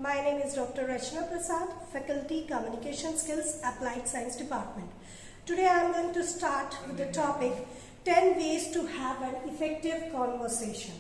My name is Dr. Rachna Prasad, Faculty Communication Skills, Applied Science Department. Today I am going to start with the topic 10 ways to have an effective conversation.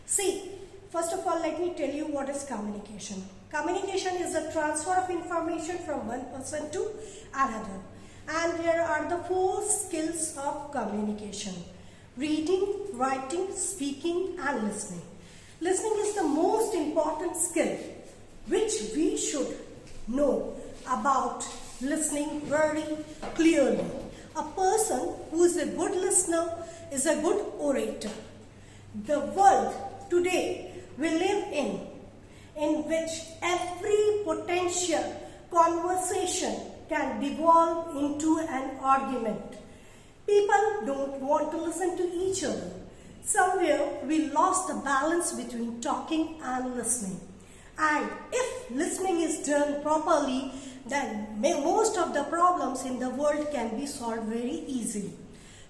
See, first of all, let me tell you what is communication. Communication is the transfer of information from one person to another. And there are the 4 skills of communication: reading, writing, speaking and listening. Listening is the most important skill which we should know about listening very clearly. A person who is a good listener is a good orator. The world today we live in which every potential conversation can devolve into an argument. People don't want to listen to each other. Somewhere we lost the balance between talking and listening. And if listening is done properly, then most of the problems in the world can be solved very easily.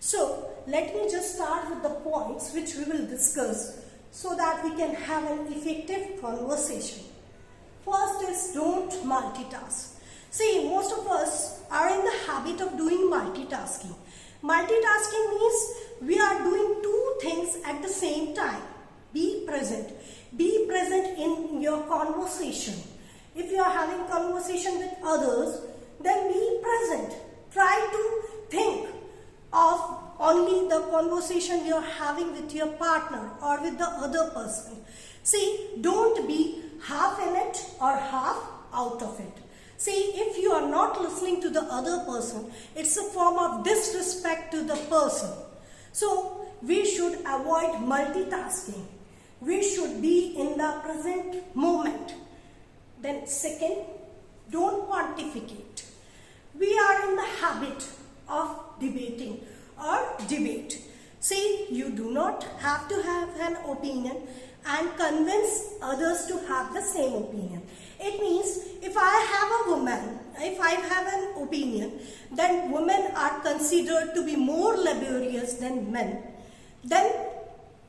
So let me just start with the points which we will discuss so that we can have an effective conversation. First is don't multitask. See, most of us are in the habit of doing multitasking. Multitasking means we are doing 2 things at the same time. Be present. Be present in your conversation. If you are having conversation with others, then be present. Try to think of only the conversation you are having with your partner or with the other person. See, don't be half in it or half out of it. See, if you are not listening to the other person, it's a form of disrespect to the person. So, we should avoid multitasking. We should be in the present moment. Then second, don't pontificate. We are in the habit of debating or debate. See, you do not have to have an opinion and convince others to have the same opinion. It means if I have an opinion, then women are considered to be more laborious than men. Then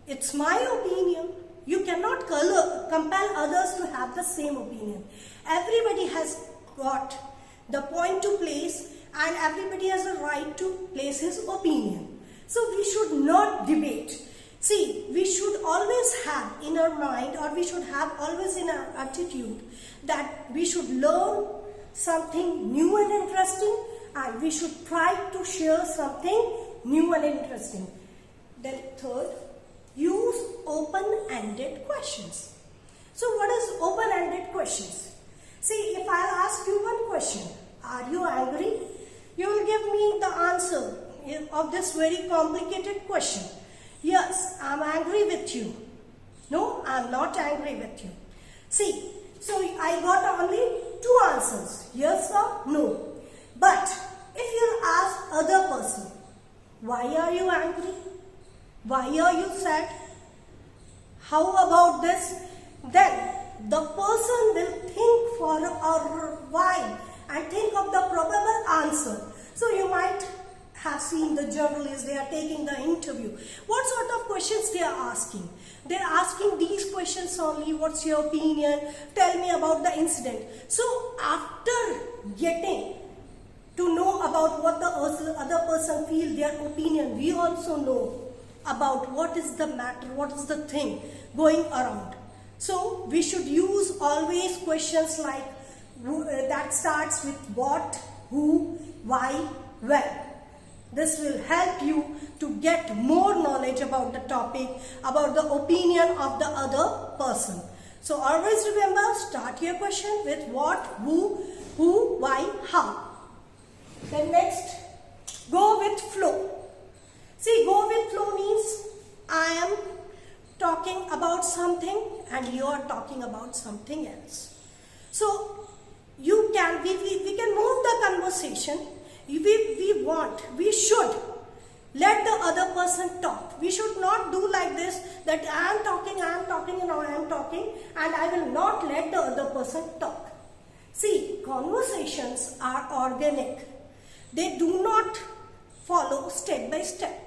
it's my opinion. You cannot compel others to have the same opinion. Everybody has got the point to place and everybody has a right to place his opinion. So we should not debate. See, we should always have in our mind, or we should have always in our attitude, that we should learn something new and interesting, and we should try to share something new and interesting. Then third, use open-ended questions. So what is open-ended questions? See, if I'll ask you one question, are you angry? You will give me the answer of this very complicated question. Yes, I'm angry with you. No, I'm not angry with you. See, so I got only 2 answers, yes or no. But if you ask other person, why are you angry? Why are you sad? How about this? Then the person will think for a while and think of the probable answer. So you might have seen the journalists, they are taking the interview. What sort of questions they are asking? They are asking these questions only. What's your opinion? Tell me about the incident. So after getting to know about what the other person feels, their opinion, we also know about what is the matter, what is the thing going around. So we should use always questions like that starts with what, who, why, when. This will help you to get more knowledge about the topic, about the opinion of the other person. So always remember, start your question with what, who, why, how. Then next, go with flow. See, go with flow means I am talking about something and you are talking about something else. So we can move the conversation. We should let the other person talk. We should not do like this, that I am talking and I will not let the other person talk. See, conversations are organic. They do not follow step by step.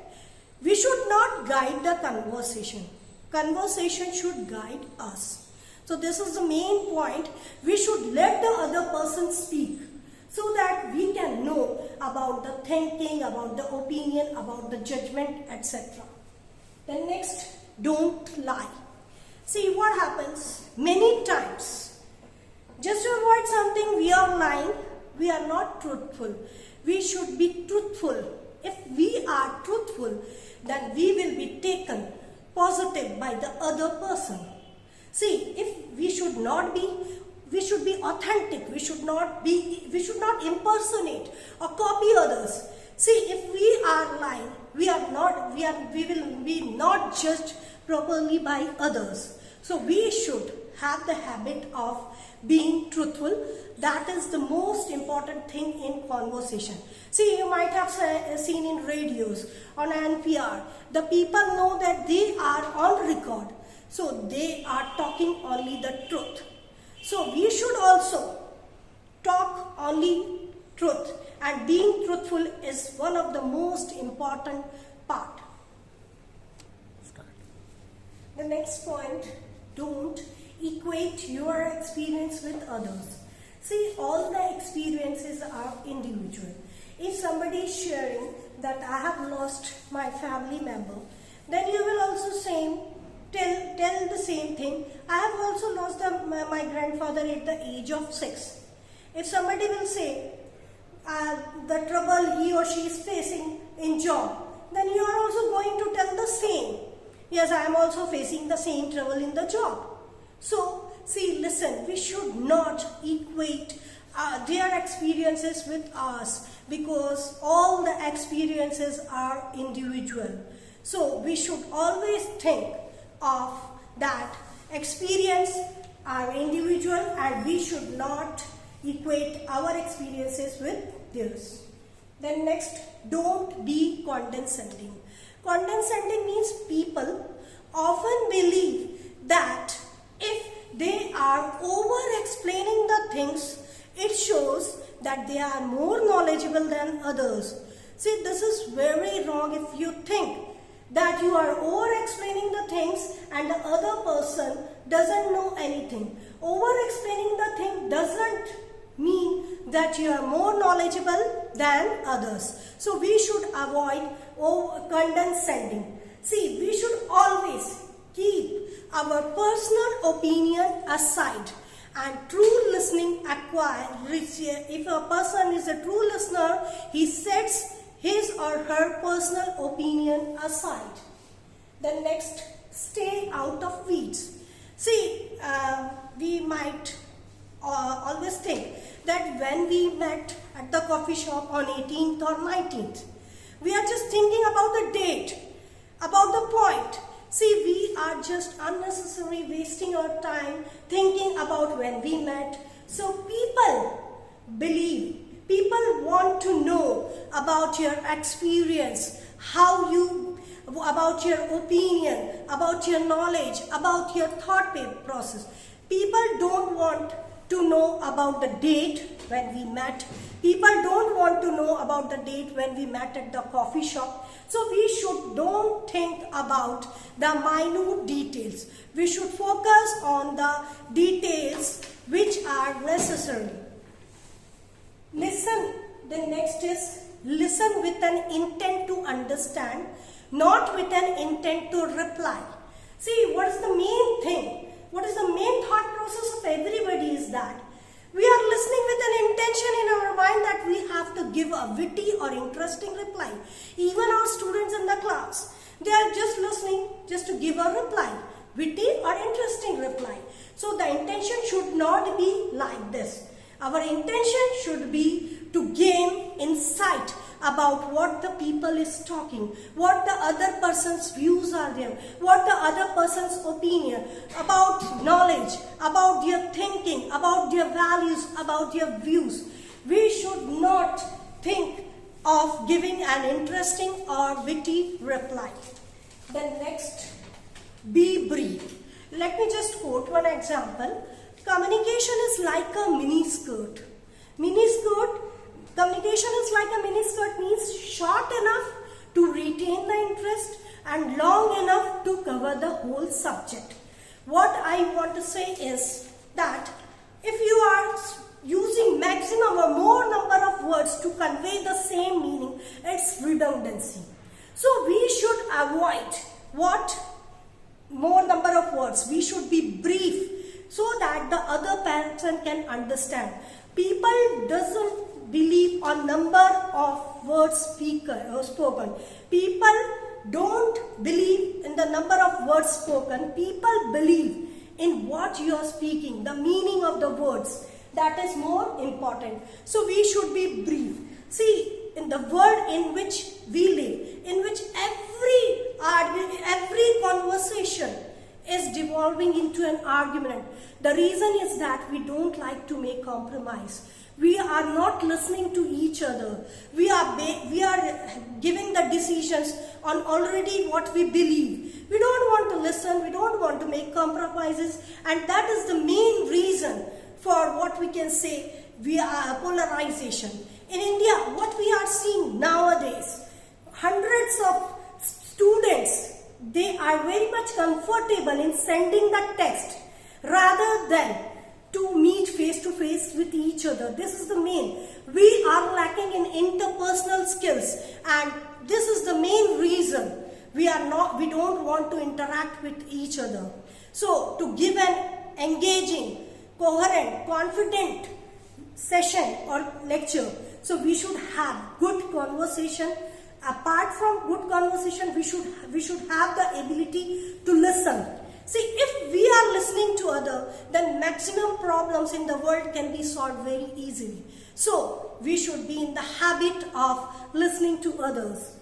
We should not guide the conversation. Conversation should guide us. So this is the main point. We should let the other person speak so that we can know about the thinking, about the opinion, about the judgment, etc. Then next, don't lie. See what happens many times. Just to avoid something, we are lying. We are not truthful. We should be truthful. If we are truthful, then we will be taken positive by the other person. See, if we should be authentic. We should not impersonate or copy others. See, if we are lying, we will be not judged properly by others. So we should have the habit of being truthful. That is the most important thing in conversation. See, you might have seen in radios, on NPR, the people know that they are on record. So they are talking only the truth. So we should also talk only truth, and being truthful is one of the most important part. The next point, don't equate your experience with others. See, all the experiences are individual. If somebody is sharing that I have lost my family member, then you will also tell the same thing. I have also lost my grandfather at the age of 6. If somebody will say the trouble he or she is facing in job, then you are also going to tell the same. Yes, I am also facing the same trouble in the job. So, see, listen, we should not equate their experiences with ours, because all the experiences are individual. So, we should always think of that experience are individual, and we should not equate our experiences with theirs. Then next, don't be condescending. Condescending means people often believe that if they are over explaining the things, it shows that they are more knowledgeable than others. See, this is very wrong. If you think that you are over explaining the things and the other person doesn't know anything. Over explaining the thing doesn't mean that you are more knowledgeable than others. So we should avoid condescending. See, we should always keep our personal opinion aside, and true listening if a person is a true listener, he sets his or her personal opinion aside. Then next, stay out of weeds. See, we might always think that when we met at the coffee shop on 18th or 19th, we are just thinking about the date, about the point. See, we are just unnecessarily wasting our time thinking about when we met. So people want to know about your experience, about your opinion, about your knowledge, about your thought process. People don't want to know about the date when we met. People don't want to know about the date when we met at the coffee shop. So we don't think about the minute details. We should focus on the details which are necessary. Listen. The next is listen with an intent to understand, not with an intent to reply. See, what is the main thing? What is the main thought process of everybody is that we are listening with an intention in our mind that we have to give a witty or interesting reply. Even our students in the class, they are just listening just to give a reply, witty or interesting reply. So the intention should not be like this. Our intention should be to gain insight about what the people is talking, what the other person's views are there, what the other person's opinion, about knowledge, about their thinking, about their values, about their views. We should not think of giving an interesting or witty reply. Then next, be brief. Let me just quote one example. Communication is like a mini skirt. Communication is like a mini skirt means short enough to retain the interest and long enough to cover the whole subject. what I want to say is that if you are using maximum or more number of words to convey the same meaning, it's redundancy. So we should avoid what? More number of words. We should be brief so that the other person can understand. People doesn't believe on number of words spoken. People don't believe in the number of words spoken. People believe in what you are speaking, the meaning of the words. That is more important. So we should be brief. See, in the world in which we live, in which every conversation is devolving into an argument. The reason is that we don't like to make compromise. We are not listening to each other. We are giving the decisions on already what we believe. We don't want to listen. We don't want to make compromises, and that is the main reason for what we can say we are polarization. In India, what we are seeing nowadays, hundreds of students, they are very much comfortable in sending the text rather than to meet face to face with each other. This is the main. We are lacking in interpersonal skills, and this is the main reason we don't want to interact with each other. So to give an engaging, coherent, confident session or lecture, so we should have good conversation. Apart from good conversation, we should have the ability to listen. See, if we are listening to others, then maximum problems in the world can be solved very easily. So we should be in the habit of listening to others.